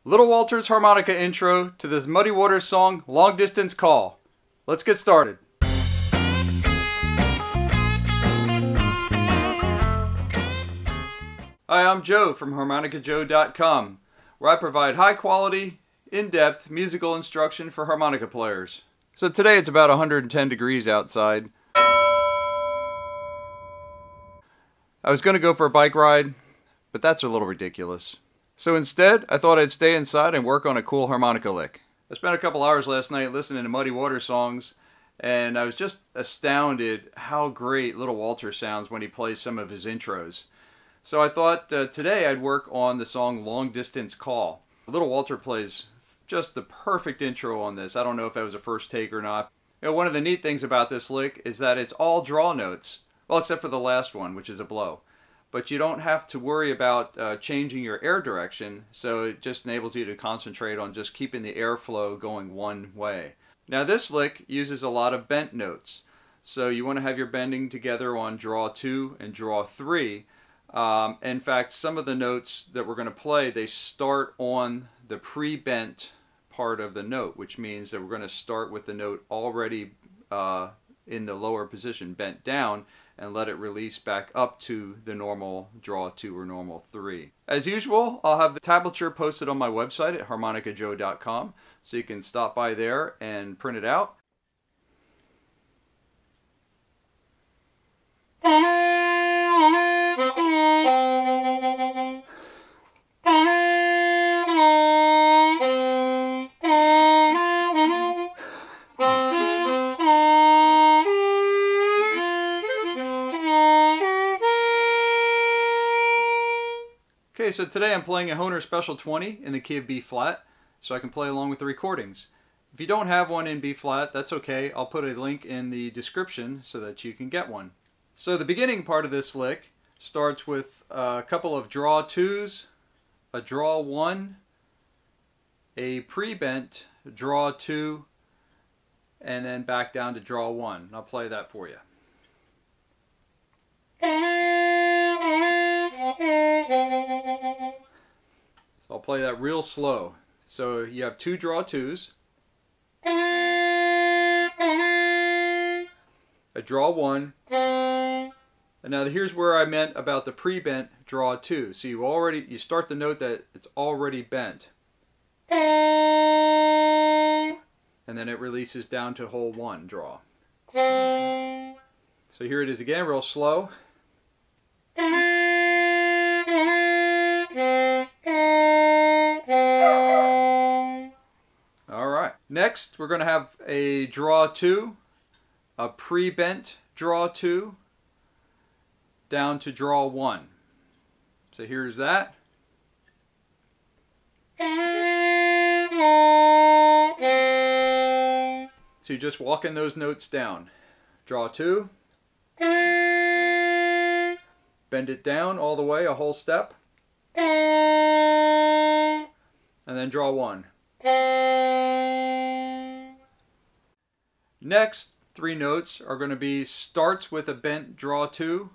Little Walter's harmonica intro to this Muddy Waters song, Long Distance Call. Let's get started. Hi, I'm Joe from HarmonicaJoe.com, where I provide high quality, in-depth musical instruction for harmonica players. So today it's about 110 degrees outside. I was going to go for a bike ride, but that's a little ridiculous. So instead, I thought I'd stay inside and work on a cool harmonica lick. I spent a couple hours last night listening to Muddy Waters songs, and I was just astounded how great Little Walter sounds when he plays some of his intros. So I thought today I'd work on the song Long Distance Call. Little Walter plays just the perfect intro on this. I don't know if that was a first take or not. You know, one of the neat things about this lick is that it's all draw notes. Well, except for the last one, which is a blow. But you don't have to worry about changing your air direction, so it just enables you to concentrate on just keeping the airflow going one way. Now this lick uses a lot of bent notes, so you want to have your bending together on draw 2 and draw 3. In fact, some of the notes that we're going to play, they start on the pre-bent part of the note, which means that we're going to start with the note already in the lower position, bent down, and let it release back up to the normal draw 2 or normal 3. As usual, I'll have the tablature posted on my website at HarmonicaJoe.com, so you can stop by there and print it out. Okay, so today I'm playing a Hohner Special 20 in the key of B flat, so I can play along with the recordings. If you don't have one in B flat, that's okay. I'll put a link in the description so that you can get one. So the beginning part of this lick starts with a couple of draw 2s, a draw 1, a pre-bent draw 2, and then back down to draw 1. I'll play that for you. So I'll play that real slow. So you have 2 draw 2s, a draw 1, and now here's where I meant about the pre-bent draw 2. So you start the note that it's already bent, and then it releases down to hole 1 draw. So here it is again, real slow. Alright, next we're going to have a draw 2, a pre-bent draw 2, down to draw 1. So here's that. So you're just walking those notes down. Draw 2, bend it down all the way, a whole step, and then draw 1. Next 3 notes are going to be starts with a bent draw 2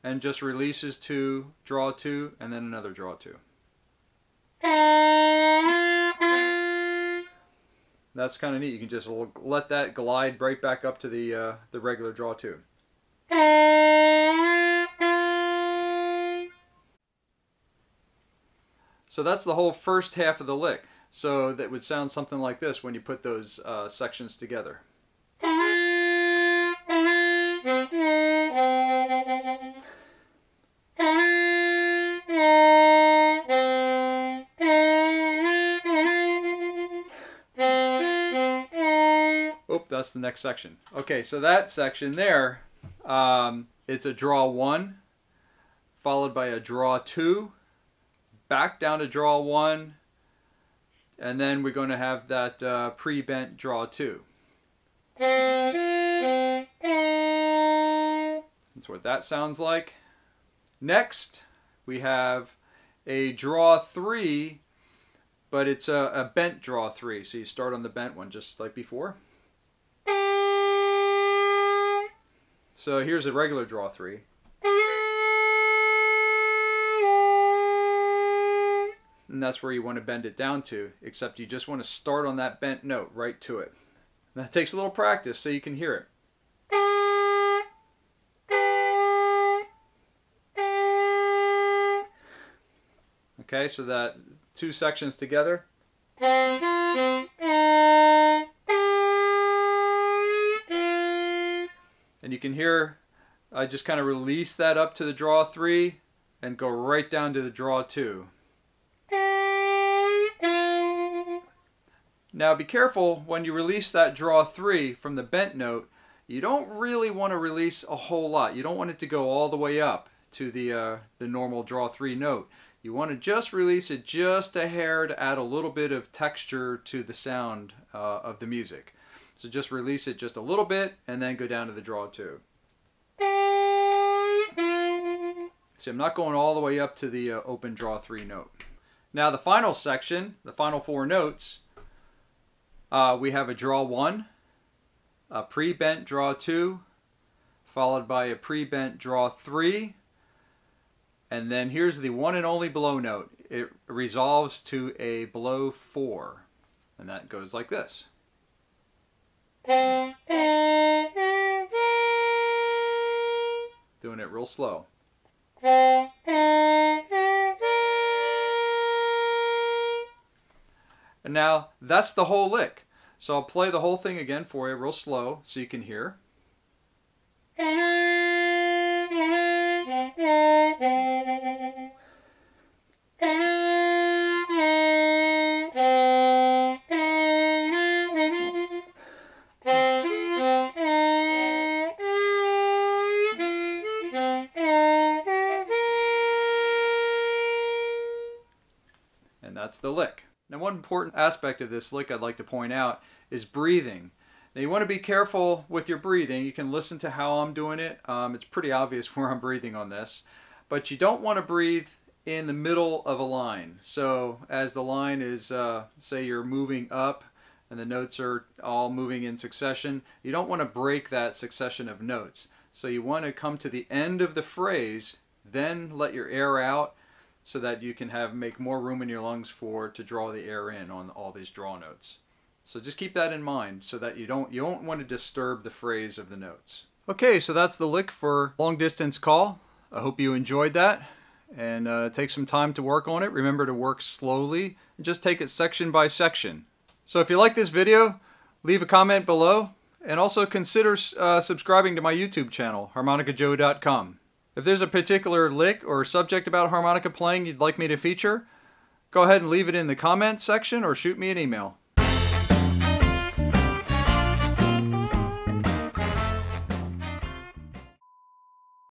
and just releases to draw 2 and then another draw 2. That's kind of neat. You can just let that glide right back up to the regular draw 2. So that's the whole first half of the lick. So that would sound something like this when you put those sections together. Oh, that's the next section. Okay, so that section there, it's a draw 1, followed by a draw 2, back down to draw 1, and then we're going to have that pre-bent draw 2. That's what that sounds like. Next, we have a draw 3, but it's a bent draw 3. So you start on the bent one just like before. So here's a regular draw 3. and that's where you want to bend it down to, except you just want to start on that bent note right to it. And that takes a little practice so you can hear it. Okay, so that two sections together. And you can hear I just kind of release that up to the draw 3 and go right down to the draw 2. Now be careful when you release that draw 3 from the bent note. You don't really want to release a whole lot. You don't want it to go all the way up to the normal draw 3 note. You want to just release it just a hair to add a little bit of texture to the sound of the music. So just release it just a little bit and then go down to the draw 2. See, I'm not going all the way up to the open draw 3 note. Now the final section, the final 4 notes, we have a draw 1, a pre-bent draw 2, followed by a pre-bent draw 3, and then here's the one and only below note. It resolves to a below 4, and that goes like this. Doing it real slow. And now that's the whole lick. So I'll play the whole thing again for you real slow so you can hear. And that's the lick. Now one important aspect of this lick I'd like to point out is breathing. Now you want to be careful with your breathing. You can listen to how I'm doing it. It's pretty obvious where I'm breathing on this. But you don't want to breathe in the middle of a line. So as the line is, say you're moving up and the notes are all moving in succession, you don't want to break that succession of notes. So you want to come to the end of the phrase, then let your air out, so that you can make more room in your lungs to draw the air in on all these draw notes. So just keep that in mind so that you don't want to disturb the phrase of the notes. Okay, so that's the lick for Long Distance Call. I hope you enjoyed that, and take some time to work on it. Remember to work slowly and just take it section by section. So if you like this video, leave a comment below, and also consider subscribing to my YouTube channel, harmonicajoe.com. If there's a particular lick or subject about harmonica playing you'd like me to feature, go ahead and leave it in the comments section or shoot me an email.